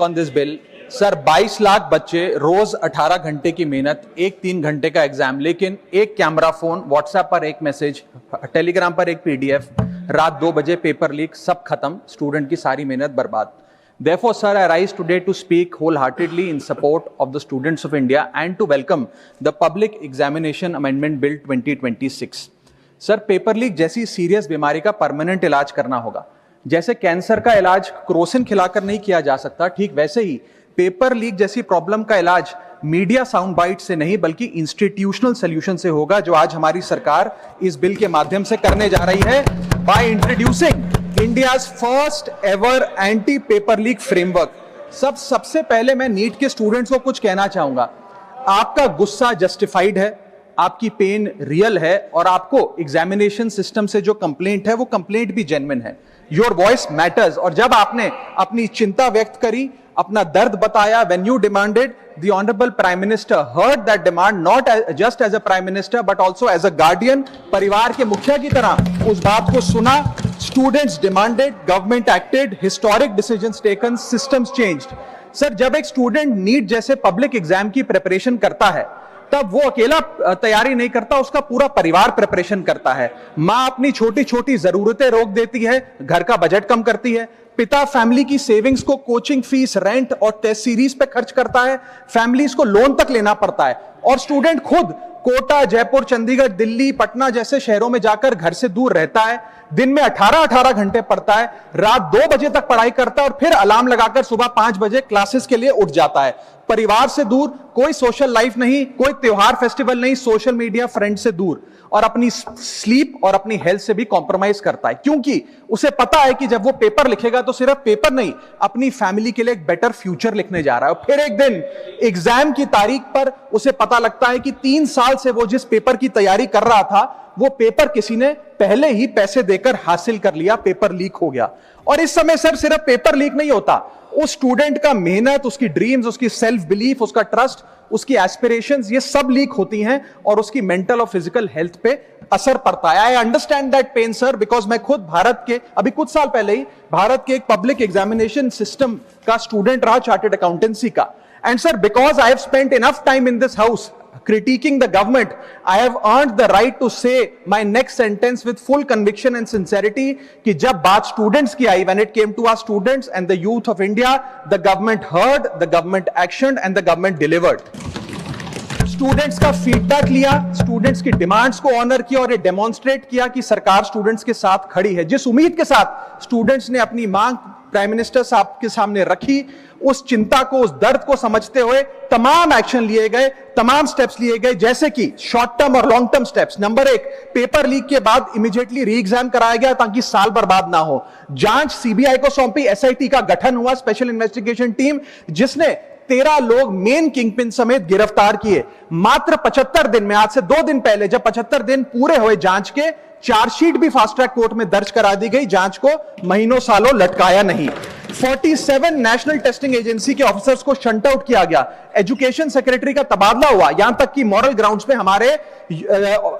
On this bill. Sir 22 lakh बच्चे, रोज 18 घंटे की मेहनत, एक 3 घंटे का एग्जाम, लेकिन एक कैमरा फोन, व्हाट्सएप पर एक मैसेज, टेलीग्राम पर एक पीडीएफ, रात 2 बजे पेपर लीक, सब खत्म, स्टूडेंट की सारी मेहनत बर्बाद। Therefore, sir, I rise today to speak wholeheartedly in support of the students of India and to welcome the Public Examination Amendment Bill 2026. Sir, paper leak जैसी सीरियस बीमारी का परमानेंट इलाज करना होगा। जैसे कैंसर का इलाज क्रोसिन खिलाकर नहीं किया जा सकता, ठीक वैसे ही पेपर लीक जैसी प्रॉब्लम का इलाज मीडिया साउंड बाइट से नहीं बल्कि इंस्टीट्यूशनल सॉल्यूशन से होगा, जो आज हमारी सरकार इस बिल के माध्यम से करने जा रही है by introducing India's first ever anti paper leak framework. सबसे पहले मैं नीट के स्टूडेंट्स को कुछ कहना चाहूंगा। आपका गुस्सा जस्टिफाइड है, आपकी पेन रियल है और आपको एग्जामिनेशन सिस्टम से जो कंप्लेंट है वो कंप्लेंट भी जेन्युइन है। Your voice matters. और जब आपने अपनी चिंता व्यक्त करी, अपना दर्द बताया, when you demanded, the honorable prime minister heard that demand, not just as a prime minister but also as a guardian, परिवार के मुखिया की तरह उस बात को सुना। Students demanded, government acted, historic decisions taken, systems changed। Sir, जब एक स्टूडेंट नीट जैसे पब्लिक एग्जाम की प्रिपरेशन करता है तब वो अकेला तैयारी नहीं करता, उसका पूरा परिवार प्रिपरेशन करता है। माँ अपनी छोटी छोटी जरूरतें रोक देती है, घर का बजट कम करती है, पिता फैमिली की सेविंग्स को कोचिंग फीस, रेंट और टेस्ट सीरीज पे खर्च करता है, फैमिलीज को लोन तक लेना पड़ता है और स्टूडेंट खुद कोटा, जयपुर, चंडीगढ़, दिल्ली, पटना जैसे शहरों में जाकर घर से दूर रहता है, दिन में 18-18 घंटे पढ़ता है, रात 2 बजे तक पढ़ाई करता है और फिर अलार्म लगाकर सुबह 5 बजे क्लासेस के लिए उठ जाता है। परिवार से दूर, कोई सोशल लाइफ नहीं, कोई त्योहार फेस्टिवल नहीं, सोशल मीडिया, फ्रेंड से दूर और अपनी स्लीप और अपनी हेल्थ से भी कॉम्प्रोमाइज करता है, क्योंकि उसे पता है कि जब वो पेपर लिखेगा तो सिर्फ पेपर नहीं, अपनी फैमिली के लिए एक बेटर फ्यूचर लिखने जा रहा है। फिर एक दिन एग्जाम की तारीख पर उसे पता लगता है कि 3 साल से वो जिस पेपर की तैयारी कर रहा था वो पेपर किसी ने पहले ही पैसे देकर हासिल कर लिया, पेपर लीक हो गया। और इस समय सर सिर्फ पेपर लीक नहीं होता, उस स्टूडेंट का मेहनत, उसकी ड्रीम्स, उसकी सेल्फ बिलीफ, उसका ट्रस्ट, उसकी एस्पिरेशंस, ये सब लीक होती हैं और उसकी मेंटल और फिजिकल हेल्थ पे असर पड़ता है। I understand that pain sir, because मैं खुद भारत के अभी कुछ साल पहले ही भारत के एक पब्लिक एग्जामिनेशन सिस्टम का स्टूडेंट रहा, चार्टर्ड अकाउंटेंसी का। And sir, because I have spent enough time in this house critiquing the government, I have earned the right to say my next sentence with full conviction and sincerity कि जब बात students की आई, when it came to our students and the youth of India, the government heard, the government actioned and the government delivered। Students का feedback लिया, students की demands को honour किया और ये डेमोन्स्ट्रेट किया कि सरकार स्टूडेंट्स के साथ खड़ी है। जिस उम्मीद के साथ स्टूडेंट्स ने अपनी मांग प्राइम मिनिस्टर साहब के सामने रखी, उस चिंता को, उस दर्द को समझते हुए तमाम एक्शन लिए गए, तमाम स्टेप्स लिए गए, जैसे कि शॉर्ट टर्म और long term steps. Number 1, paper leak के बाद इमीडिएटली री एग्जाम कराया गया ताकि साल बर्बाद ना हो। जांच सीबीआई को सौंपी, एसआईटी का गठन हुआ, स्पेशल इन्वेस्टिगेशन टीम, जिसने 13 लोग मेन किंगपिन समेत गिरफ्तार किए। मात्र 75 दिन में, आज से 2 दिन पहले जब 75 दिन पूरे हुए जांच के, चार्जशीट भी फास्ट ट्रैक कोर्ट में दर्ज करा दी गई, जांच को महीनों सालों लटकाया नहीं। 47 नेशनल टेस्टिंग एजेंसी के ऑफिसर्स को शंट आउट किया गया, एजुकेशन सेक्रेटरी का तबादला हुआ, यहां तक कि मॉरल ग्राउंड्स पे हमारे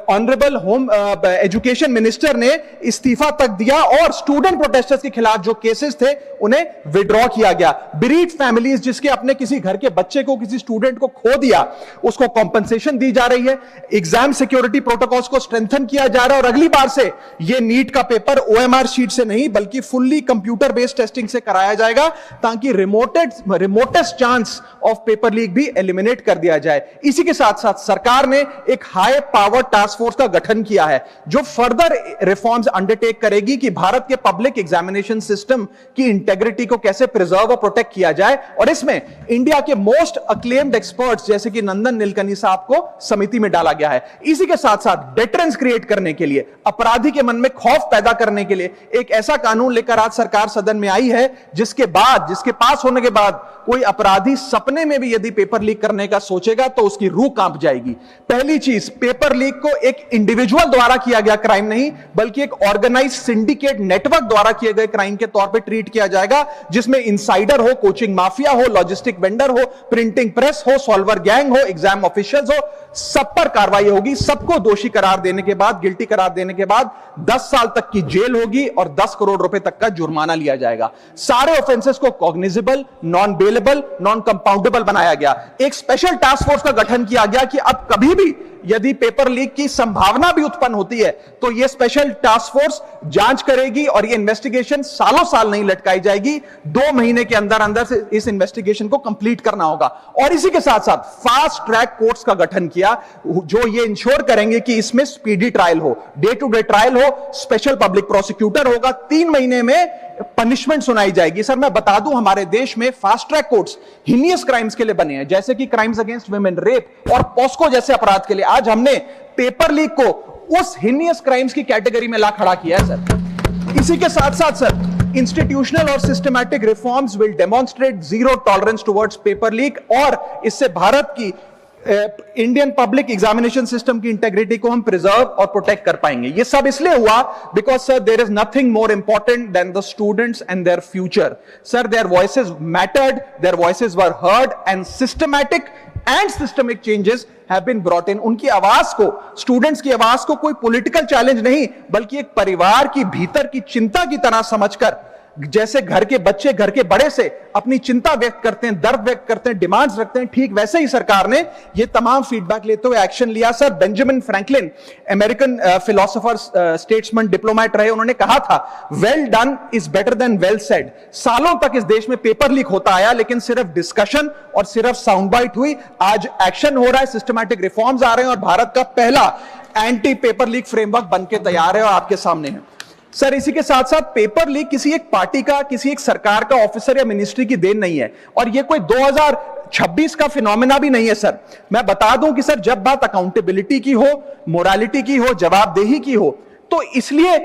ऑनरेबल होम एजुकेशन मिनिस्टर ने इस्तीफा तक दिया और स्टूडेंट प्रोटेस्टर्स के खिलाफ जो केसेस थे उन्हें विड्रॉ किया गया। बीरीड फैमिलीज जिसके अपने किसी घर के बच्चे को, किसी स्टूडेंट को खो दिया, उसको कॉम्पनसेशन दी जा रही है। एग्जाम सिक्योरिटी प्रोटोकॉल्स को स्ट्रेंथन किया जा रहा है और अगली बार से यह नीट का पेपर ओएमआर शीट से नहीं बल्कि फुल्ली कंप्यूटर बेस्ड टेस्टिंग से कराया जाएगा ताकि remotest chance of paper leak भी एलिमिनेट कर दिया जाए। इसी के साथ साथ सरकार ने एक हाई पावर टास्क फोर्स का गठन किया है जो फर्दर रिफॉर्म्स अंडरटेक करेगी कि भारत के पब्लिक एग्जामिनेशन सिस्टम की इंटेग्रिटी को कैसे प्रिजर्व और प्रोटेक्ट किया जाए। और इसमें इंडिया के मोस्ट अक्लेम्ड एक्सपर्ट्स जैसे कि नंदन नीलकनी साहब को समिति में डाला गया है। इसी के साथ साथ डेटरेंस क्रिएट करने के लिए, अपराधी के मन में खौफ पैदा करने के लिए एक ऐसा कानून लेकर आज सरकार सदन में आई है जिसके पास होने के बाद कोई अपराधी सपने में भी यदि पेपर लीक करने का सोचेगा तो उसकी रूह कांप जाएगी। पहली चीज, पेपर लीक को एक इंडिविजुअल द्वारा किया गया क्राइम नहीं बल्कि एक ऑर्गेनाइज्ड सिंडिकेट नेटवर्क द्वारा किए गए क्राइम के तौर पे ट्रीट किया जाएगा, जिसमें इनसाइडर हो, कोचिंग माफिया हो, लॉजिस्टिक वेंडर हो, प्रिंटिंग प्रेस हो, सॉल्वर गैंग हो, एग्जाम ऑफिशियल्स हो, सब पर कार्रवाई होगी। सबको दोषी करार देने के बाद, गिल्टी करार देने के बाद 10 साल तक की जेल होगी और 10 करोड़ रुपए तक का जुर्माना लिया जाएगा। साथ सारे ऑफेंसेस को cognizable, non bailable, non compoundable बनाया गया। एक स्पेशल टास्क फोर्स का गठन किया गया कि अब कभी भी यदि पेपर लीक की संभावना भी उत्पन्न होती है तो यह स्पेशल टास्क फोर्स जांच करेगी और यह इन्वेस्टिगेशन सालों साल नहीं लटकाई जाएगी, 2 महीने के अंदर अंदर से इस इन्वेस्टिगेशन को कंप्लीट करना होगा। और इसी के साथ साथ फास्ट ट्रैक कोर्ट्स का गठन किया जो ये इंश्योर करेंगे कि इसमें स्पीडी ट्रायल हो, डे टू डे ट्रायल हो, स्पेशल पब्लिक प्रोसिक्यूटर होगा, 3 महीने में पनिशमेंट सुनाई जाएगी। सर मैं बता दूं, हमारे देश में fast track courts heinous crimes के लिए बने हैं, जैसे कि क्राइम्स अगेंस्ट वुमेन, रेप और पॉस्को जैसे अपराध के लिए। आज हमने पेपर लीक को उस हीनियस क्राइम्स की कैटेगरी में ला खड़ा किया है सर। इसी के साथ साथ सर इंस्टीट्यूशनल और systematic reforms will demonstrate zero tolerance towards paper leak, और इससे भारत की इंडियन पब्लिक एग्जामिनेशन सिस्टम की इंटेग्रिटी को हम प्रिजर्व और प्रोटेक्ट कर पाएंगे। ये सब इसलिए हुआ because sir there is nothing more important than the students and their future. Sir their voices mattered, their voices were heard and systematic and systemic changes have been brought in. उनकी आवाज को, students की आवाज को कोई political challenge नहीं बल्कि एक परिवार की भीतर की चिंता की तरह समझकर, जैसे घर के बच्चे घर के बड़े से अपनी चिंता व्यक्त करते हैं, दर्द व्यक्त करते हैं, डिमांड्स रखते हैं, ठीक वैसे ही सरकार ने ये तमाम फीडबैक लेते हुए एक्शन लिया। Sir Benjamin Franklin American philosopher, statesman, diplomat रहे, उन्होंने कहा था well done is better than well said. सालों तक इस देश में पेपर लीक होता आया लेकिन सिर्फ डिस्कशन और सिर्फ साउंड बाइट हुई। आज एक्शन हो रहा है, सिस्टमैटिक रिफॉर्म्स आ रहे हैं और भारत का पहला एंटी पेपर लीक फ्रेमवर्क बनके तैयार है और आपके सामने है। सर इसी के साथ साथ पेपर लीक किसी एक पार्टी का, किसी एक सरकार का ऑफिसर या मिनिस्ट्री की देन नहीं है और ये कोई 2026 का फिनोमेना भी नहीं है। सर मैं बता दूं कि सर जब बात अकाउंटेबिलिटी की हो, मोरालिटी की हो, जवाबदेही की हो, तो इसलिए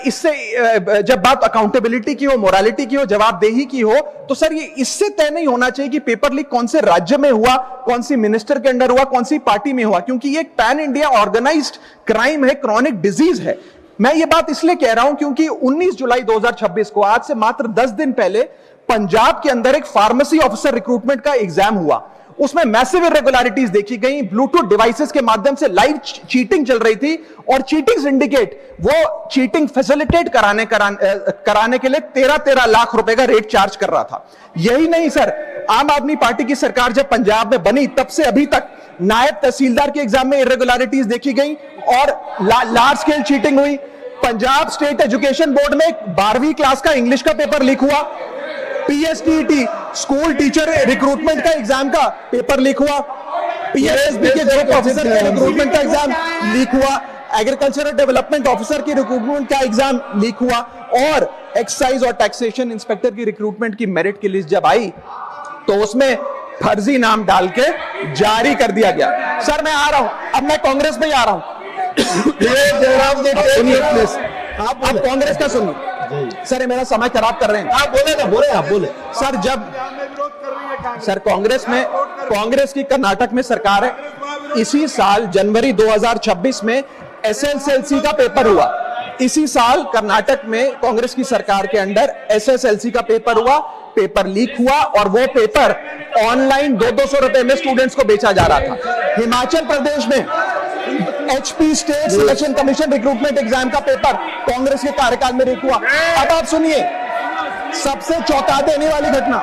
इससे जब बात अकाउंटेबिलिटी की हो, मोरालिटी की हो, जवाबदेही की हो, तो सर ये इससे तय नहीं होना चाहिए कि पेपर लीक कौन से राज्य में हुआ, कौन सी मिनिस्टर के अंडर हुआ, कौन सी पार्टी में हुआ, क्योंकि ये एक पैन इंडिया ऑर्गेनाइज्ड क्राइम है, क्रॉनिक डिजीज है। मैं ये बात इसलिए कह रहा हूं क्योंकि 19 जुलाई 2026 को, आज से मात्र 10 दिन पहले, पंजाब के अंदर एक फार्मेसी ऑफिसर रिक्रूटमेंट का एग्जाम हुआ। उसमें मैसिव इरेगुलरिटीज देखी गई, ब्लूटूथ डिवाइसेस के माध्यम से लाइव चीटिंग चल रही थी और चीटिंग सिंडिकेट वो चीटिंग फैसिलिटेट कराने के लिए 13 लाख रुपए का रेट चार्ज कर रहा था। यही नहीं सर, आम आदमी पार्टी की सरकार जब पंजाब में बनी तब से अभी तक नायब तहसीलदार के एग्जाम में इरेगुलरिटीज देखी गई और लार्ज स्केल चीटिंग हुई। पंजाब स्टेट एजुकेशन बोर्ड में 12वीं क्लास का इंग्लिश का पेपर लीक हुआ, पीएसटीईटी स्कूल टीचर रिक्रूटमेंट का एग्जाम का पेपर लीक हुआ, पीएसएसबी के ग्रुप ऑफिसर के रिक्रूटमेंट का एग्जाम लीक हुआ, एग्रीकल्चरल डेवलपमेंट ऑफिसर की रिक्रूटमेंट का एग्जाम लीक हुआ और एक्साइज और टैक्सेशन इंस्पेक्टर की रिक्रूटमेंट की मेरिट की लिस्ट जब आई तो उसमें फर्जी नाम डाल के जारी कर दिया गया। सर मैं आ रहा हूं, अब मैं कांग्रेस में आ रहा हूं। आप कांग्रेस का सुनिए सर, मेरा समय खराब कर रहे हैं। आप बोले ना, बोले आप बोले। सर जब सर कांग्रेस की कर्नाटक में सरकार है, इसी साल जनवरी 2026 में एसएसएलसी का पेपर हुआ। इसी साल कर्नाटक में कांग्रेस की सरकार के अंडर एसएसएलसी का पेपर हुआ, पेपर लीक हुआ और वो पेपर ऑनलाइन 200 रुपए में स्टूडेंट्स को बेचा जा रहा था। हिमाचल प्रदेश में HP state selection commission recruitment exam का पेपर कांग्रेस के कार्यकाल में लीक हुआ। अब आप सुनिए सबसे चौंका देने वाली घटना,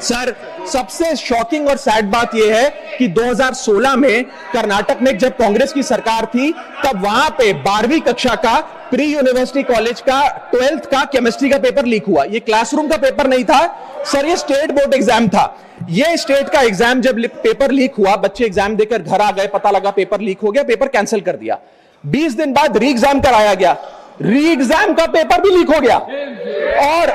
सर सबसे शॉकिंग और सैड बात यह है कि 2016 में कर्नाटक में जब कांग्रेस की सरकार थी तब वहां पे 12वीं कक्षा का प्री यूनिवर्सिटी कॉलेज का 12th का केमिस्ट्री का पेपर लीक हुआ। ये क्लासरूम का पेपर नहीं था सर, ये स्टेट बोर्ड एग्जाम था। ये स्टेट का एग्जाम जब पेपर लीक हुआ, बच्चे एग्जाम देकर घर आ गए, पता लगा पेपर लीक हो गया, पेपर कैंसिल कर दिया। 20 दिन बाद री एग्जाम कराया गया, री एग्जाम का पेपर भी लीक हो गया और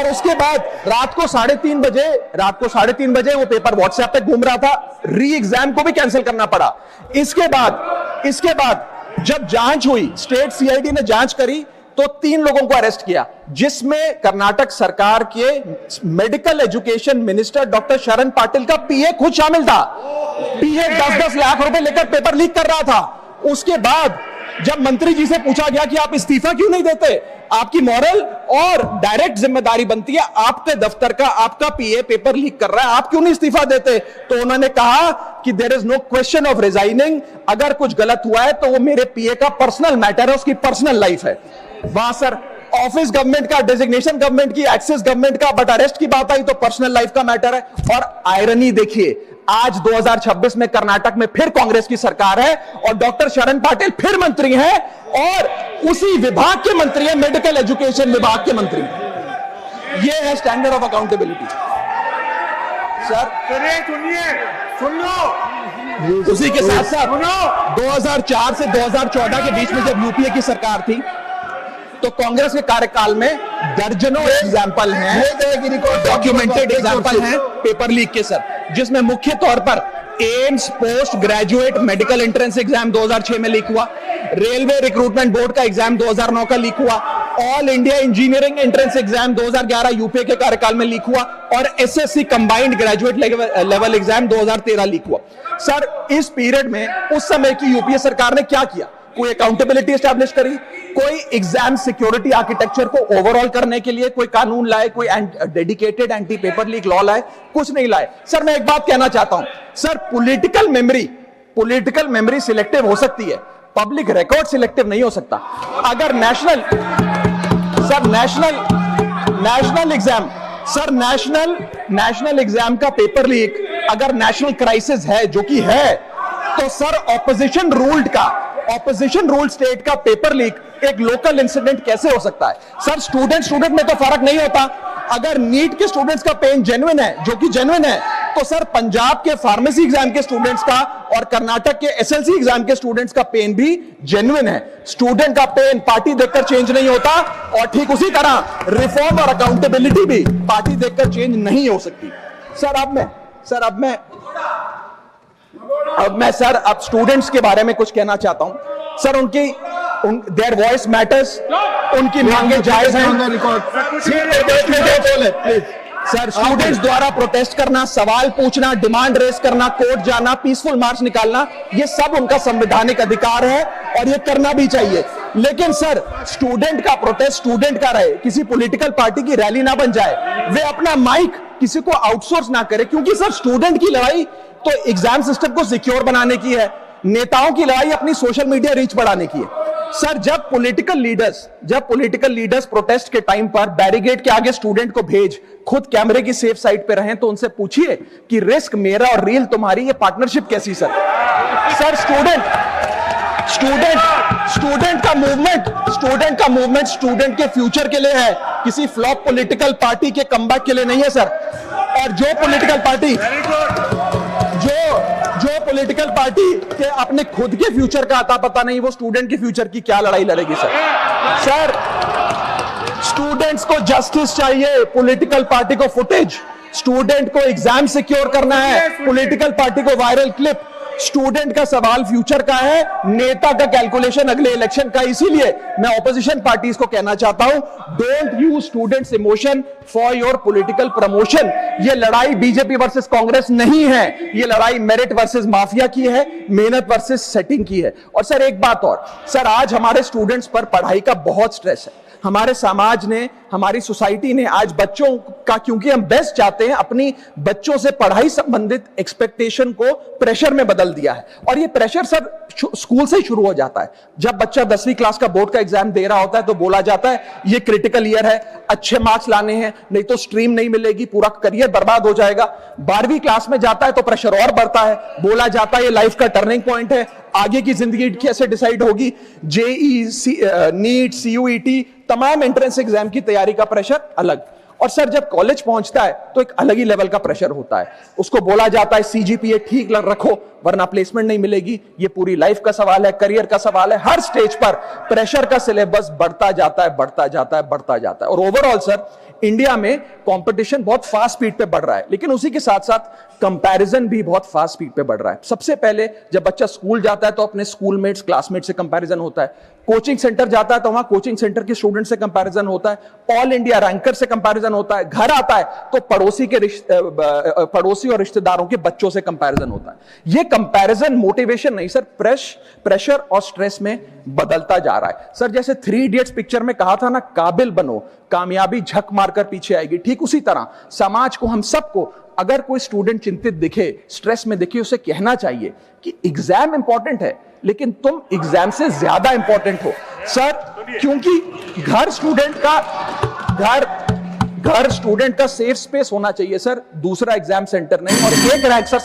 उसके बाद रात को 3:30 बजे वो पेपर व्हाट्सएप पे घूम रहा था, री एग्जाम को भी कैंसिल करना पड़ा। इसके बाद जब जांच हुई, स्टेट सीआईडी ने जांच करी तो 3 लोगों को अरेस्ट किया, जिसमें कर्नाटक सरकार के मेडिकल एजुकेशन मिनिस्टर डॉक्टर शरण पाटिल का पीए खुद शामिल था। पीए 10-10 लाख रुपए लेकर पेपर लीक कर रहा था। उसके बाद जब मंत्री जी से पूछा गया कि आप इस्तीफा क्यों नहीं देते, आपकी मॉरल और डायरेक्ट जिम्मेदारी बनती है, आपके दफ्तर का आपका पीए पेपर लीक कर रहा है, आप क्यों नहीं इस्तीफा देते, तो उन्होंने कहा कि there is no question of resigning, अगर कुछ गलत हुआ है तो वो मेरे पीए का पर्सनल मैटर है, उसकी पर्सनल लाइफ है। वहां सर ऑफिस गवर्नमेंट का, डेजिग्नेशन गवर्नमेंट की, एक्सेस गवर्नमेंट का, बट अरेस्ट की बात आई तो पर्सनल लाइफ का मैटर है। और आयरनी देखिए, आज 2026 में कर्नाटक में फिर कांग्रेस की सरकार है और डॉक्टर शरण पाटिल फिर मंत्री हैं और उसी विभाग के मंत्री हैं, मेडिकल एजुकेशन विभाग के मंत्री। ये है स्टैंडर्ड ऑफ अकाउंटेबिलिटी। सर सुन लो, उसी के साथ साथ 2004 से 2014 के बीच में जब यूपीए की सरकार थी तो कांग्रेस के कार्यकाल में दर्जनों एग्जाम्पल हैं, डॉक्यूमेंटेड एग्जाम्पल हैं पेपर लीक के सर, जिसमें मुख्य तौर पर AIIMS post graduate medical entrance exam 2006 में लीक हुआ, रेलवे रिक्रूटमेंट बोर्ड का एग्जाम 2009 का लीक हुआ, all India engineering entrance exam 2011 UPA के कार्यकाल में लीक हुआ और SSC combined graduate level exam 2013 leak हुआ। सर इस पीरियड में उस समय की यूपीए सरकार ने क्या किया? कोई अकाउंटेबिलिटी एस्टैब्लिश करी, कोई एग्जाम सिक्योरिटी आर्किटेक्चर को ओवरऑल करने के लिए कोई कानून लाए, कोई dedicated anti paper leak law लाए? कुछ नहीं लाए। सर मैं एक बात कहना चाहता हूं, सर पॉलिटिकल मेमोरी सिलेक्टिव हो सकती है, पब्लिक रिकॉर्ड सिलेक्टिव नहीं हो सकता। अगर नेशनल एग्जाम का पेपर लीक अगर नेशनल क्राइसिस है, जो कि है, तो सर ऑपोजिशन रूल्ड स्टेट का पेपर लीक एक लोकल इंसिडेंट कैसे हो सकता है? सर स्टूडेंट में तो फर्क नहीं होता। अगर नीट के स्टूडेंट्स का पेन जेन्युइन है, जो कि जेन्युइन है, तो सर पंजाब के फार्मेसी एग्जाम के स्टूडेंट्स का और कर्नाटक के एसएलसी एग्जाम के स्टूडेंट्स का पेन भी जेन्युइन है। स्टूडेंट का पेन पार्टी देखकर चेंज नहीं होता और ठीक उसी तरह रिफॉर्म और अकाउंटेबिलिटी भी पार्टी देखकर चेंज नहीं हो सकती। अब मैं स्टूडेंट्स के बारे में कुछ कहना चाहता हूं। सर देयर वॉइस मैटर्स, उनकी मांगे जायज हैं। सर स्टूडेंट्स द्वारा प्रोटेस्ट करना, सवाल पूछना, डिमांड रेस करना, कोर्ट जाना, पीसफुल मार्च निकालना, ये सब उनका संवैधानिक अधिकार है और ये करना भी चाहिए। लेकिन सर स्टूडेंट का प्रोटेस्ट स्टूडेंट का रहे, किसी पॉलिटिकल पार्टी की रैली ना बन जाए, वे अपना माइक किसी को आउटसोर्स ना करे, क्योंकि सर स्टूडेंट की लड़ाई तो एग्जाम सिस्टम को सिक्योर बनाने की है, नेताओं की लड़ाई अपनी सोशल मीडिया रीच बढ़ाने की है। सर जब पॉलिटिकल लीडर्स प्रोटेस्ट के टाइम पर बैरिकेड के आगे स्टूडेंट को भेज खुद कैमरे की सेफ साइड पे रहें, तो उनसे पूछिए कि रिस्क मेरा और रील तुम्हारी, ये पार्टनरशिप कैसी? सर स्टूडेंट का मूवमेंट स्टूडेंट के फ्यूचर के लिए है, किसी फ्लॉप पॉलिटिकल पार्टी के कमबैक के लिए नहीं है सर। और जो पॉलिटिकल पार्टी के अपने खुद के फ्यूचर का आता पता नहीं, वो स्टूडेंट के फ्यूचर की क्या लड़ाई लड़ेगी? सर स्टूडेंट्स को जस्टिस चाहिए, पॉलिटिकल पार्टी को फुटेज। स्टूडेंट को एग्जाम सिक्योर करना है, पॉलिटिकल पार्टी को वायरल क्लिप। स्टूडेंट का सवाल फ्यूचर का है, नेता का कैलकुलेशन अगले इलेक्शन का। इसीलिए मैं ऑपोजिशन पार्टीज को कहना चाहता हूं, don't use students emotion for your political promotion. ये लड़ाई बीजेपी वर्सेस कांग्रेस नहीं है, ये लड़ाई मेरिट वर्सेस माफिया की है, मेहनत वर्सेस सेटिंग की है। और सर एक बात और, सर आज हमारे स्टूडेंट्स पर पढ़ाई का बहुत स्ट्रेस है। हमारे समाज ने, हमारी सोसाइटी ने आज बच्चों का, क्योंकि हम बेस्ट चाहते हैं, अपनी बच्चों से पढ़ाई संबंधित एक्सपेक्टेशन को प्रेशर में बदल दिया है। और ये प्रेशर सर स्कूल से ही शुरू हो जाता है। जब बच्चा 10वीं क्लास का बोर्ड का एग्जाम दे रहा होता है तो बोला जाता है ये क्रिटिकल ईयर है, अच्छे मार्क्स लाने हैं, नहीं तो स्ट्रीम नहीं मिलेगी, पूरा करियर बर्बाद हो जाएगा। 12वीं क्लास में जाता है तो प्रेशर और बढ़ता है, बोला जाता है ये लाइफ का टर्निंग पॉइंट है, आगे की जिंदगी कैसे डिसाइड होगी। जेई, नीट, सीयूईटी, तमाम एंट्रेंस एग्जाम की तैयारी का प्रेशर अलग। और सर जब कॉलेज पहुंचता है तो एक अलग ही लेवल का प्रेशर होता है। उसको बोला जाता है सीजीपीए ठीक रखो वरना प्लेसमेंट नहीं मिलेगी। ये पूरी लाइफ का सवाल है, करियर का सवाल है। हर स्टेज पर प्रेशर का सिलेबस बढ़ता जाता है। और ओवरऑल सर इंडिया में कंपटीशन बहुत फास्ट स्पीड पे बढ़ रहा है, लेकिन उसी के साथ साथ कंपैरिजन भी बहुत फास्ट स्पीड पे बढ़ रहा है। सबसे पहले जब बच्चा स्कूल जाता है तो अपने स्कूलमेट्स, क्लासमेट से कंपैरिजन होता है। कोचिंग सेंटर जाता है तो वहां कोचिंग सेंटर के स्टूडेंट से कंपैरिजन होता है। ऑल इंडिया रैंकर से कंपैरिजन होता है। घर आता है तो पड़ोसी और रिश्तेदारों के बच्चों से कंपैरिजन होता है। ये कंपैरिजन मोटिवेशन नहीं सर, प्रेशर और स्ट्रेस में बदलता जा रहा है। सर जैसे 3 इडियट्स पिक्चर में कहा था ना, काबिल बनो, कामयाबी झक मारकर पीछे आएगी, ठीक उसी तरह समाज को, हम सबको, अगर कोई स्टूडेंट चिंतित दिखे, स्ट्रेस में दिखे, उसे कहना चाहिए कि एग्जाम इंपॉर्टेंट है लेकिन तुम एग्जाम से ज्यादा इंपॉर्टेंट हो। सर क्योंकि घर स्टूडेंट का सेफ स्पेस होना चाहिए सर, दूसरा एग्जाम सेंटर नहीं। और एक रैंक सर,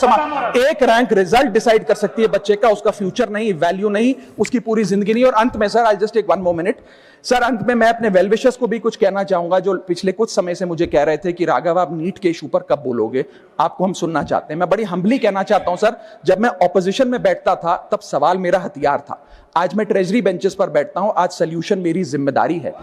एक रैंक रिजल्ट डिसाइड कर सकती है बच्चे का, उसका फ्यूचर नहीं, वैल्यू नहीं, उसकी पूरी जिंदगी नहीं। और अंत में sir, I just take 1 more minute sir, अंत में मैं अपने वेल विशर्स को भी कुछ कहना चाहूंगा, जो पिछले कुछ समय से मुझे कह रहे थे कि राघव आप नीट के इशू पर कब बोलोगे, आपको हम सुनना चाहते हैं। मैं बड़ी हम्बली कहना चाहता हूं सर, जब मैं ऑपोजिशन में बैठता था तब सवाल मेरा हथियार था, आज मैं ट्रेजरी बेंचेस पर बैठता हूं, आज सोल्यूशन मेरी जिम्मेदारी है।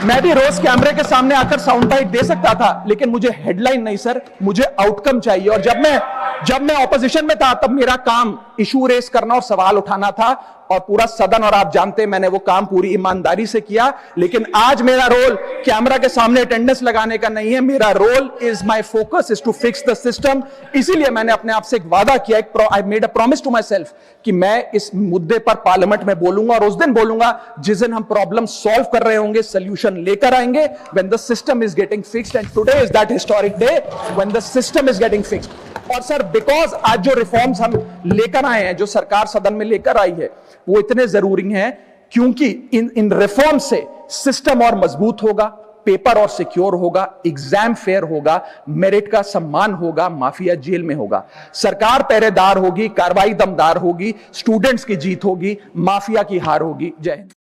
मैं भी रोज कैमरे के सामने आकर साउंड बाइट दे सकता था, लेकिन मुझे हेडलाइन नहीं सर, मुझे आउटकम चाहिए। और जब मैं ऑपोजिशन में था तब मेरा काम इशू रेस करना और सवाल उठाना था, और पूरा सदन और आप जानते हैं मैंने वो काम पूरी ईमानदारी से किया। लेकिन आज मेरा रोल कैमरा के सामने अटेंडेंस लगाने का नहीं है, मेरा role is my focus is to fix the system. इसीलिए मैंने अपने आप से एक वादा किया, I made a promise to myself कि मैं इस मुद्दे पर पार्लियामेंट में बोलूंगा, और उस दिन बोलूंगा जिस दिन हम प्रॉब्लम सॉल्व कर रहे होंगे, सोल्यूशन लेकर आएंगे, when the system is getting fixed. And today is that historic day when the system is getting fixed. और सर, बिकॉज आज जो रिफॉर्म्स हम लेकर आए हैं, जो सरकार सदन में लेकर आई है, वो इतने जरूरी हैं क्योंकि इन रिफॉर्म से सिस्टम और मजबूत होगा, पेपर और सिक्योर होगा, एग्जाम फेयर होगा, मेरिट का सम्मान होगा, माफिया जेल में होगा, सरकार पहरेदार होगी, कार्रवाई दमदार होगी, स्टूडेंट्स की जीत होगी, माफिया की हार होगी। जय हिंद।